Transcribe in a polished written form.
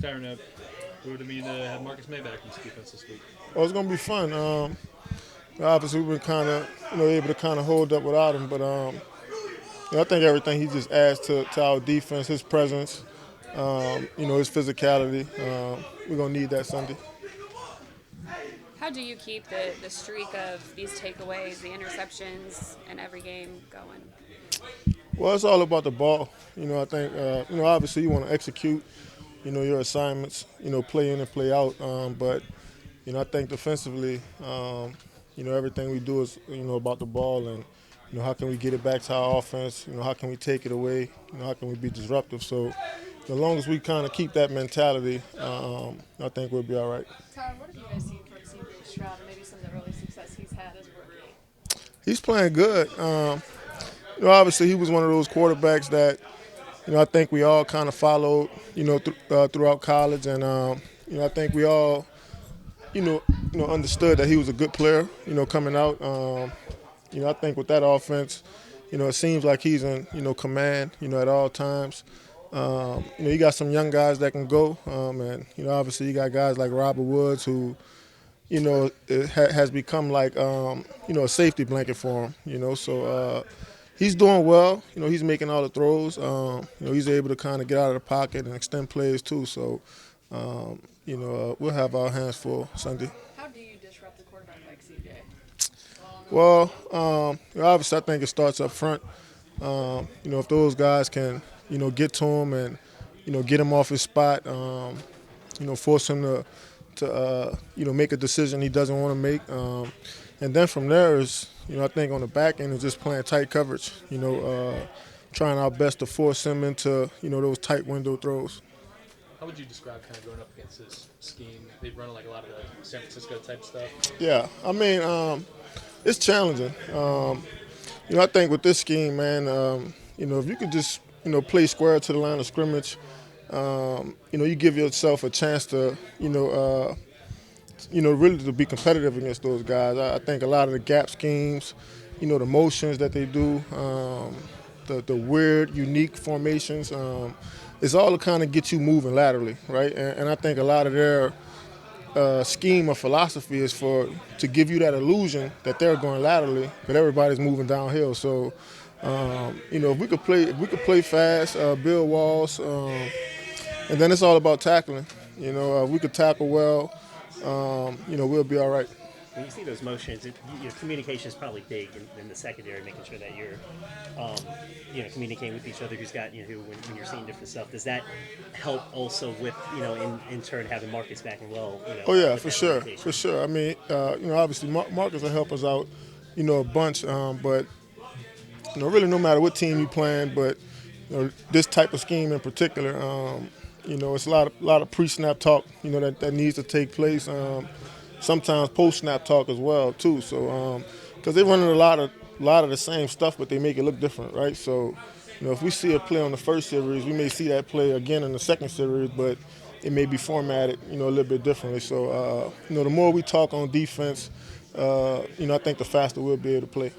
Tyrann, what would it mean to have Marcus Maye back in this defense this week? Well, it's going to be fun. Obviously, we've been kind of able to kind of hold up without him, but I think everything he just adds to our defense, his presence, his physicality. We're going to need that Sunday. How do you keep the streak of these takeaways, the interceptions in every game going? Well, it's all about the ball. I think, obviously you want to execute, your assignments, play in and play out. But, I think defensively, everything we do is, about the ball and, how can we get it back to our offense? How can we take it away? How can we be disruptive? So as long as we kind of keep that mentality, I think we'll be all right. Tyler, what have you guys seen from CJ Stroud and maybe some of the early success he's had as a rookie? He's playing good. Obviously he was one of those quarterbacks that, I think we all kind of followed, throughout college, and I think we all, understood that he was a good player, coming out. I think with that offense, it seems like he's in, command, at all times. You got some young guys that can go, and obviously you got guys like Robert Woods who, has become like, a safety blanket for him. So he's doing well. He's making all the throws. He's able to kind of get out of the pocket and extend plays too. So, we'll have our hands full Sunday. How do you disrupt the quarterback like CJ? Well, obviously I think it starts up front. If those guys can, get to him and, get him off his spot, force him to make a decision he doesn't want to make. And then from there is, I think on the back end is just playing tight coverage, trying our best to force him into, those tight window throws. How would you describe kind of going up against this scheme? They run like a lot of the San Francisco type stuff. Yeah, I mean, it's challenging. I think with this scheme, man, if you could just, play square to the line of scrimmage, you give yourself a chance to, really to be competitive against those guys. I think a lot of the gap schemes, the motions that they do, the weird, unique formations, it's all to kind of get you moving laterally, right? And I think a lot of their scheme or philosophy is to give you that illusion that they're going laterally, but everybody's moving downhill. So, if we could play fast, build walls, and then it's all about tackling. If we could tackle well, we'll be all right. When you see those motions, communication is probably big in the secondary, making sure that you're, communicating with each other. Who's got, when you're seeing different stuff, does that help also with, in turn having Marcus back and well? Oh yeah, for sure. I mean, obviously Marcus will help us out, a bunch. But really, no matter what team you playing, but this type of scheme in particular, it's a lot of pre-snap talk, that needs to take place. Sometimes post-snap talk as well too. So, because they're running a lot of the same stuff, but they make it look different, right? So, if we see a play on the first series, we may see that play again in the second series, but it may be formatted, a little bit differently. So, the more we talk on defense, I think the faster we'll be able to play.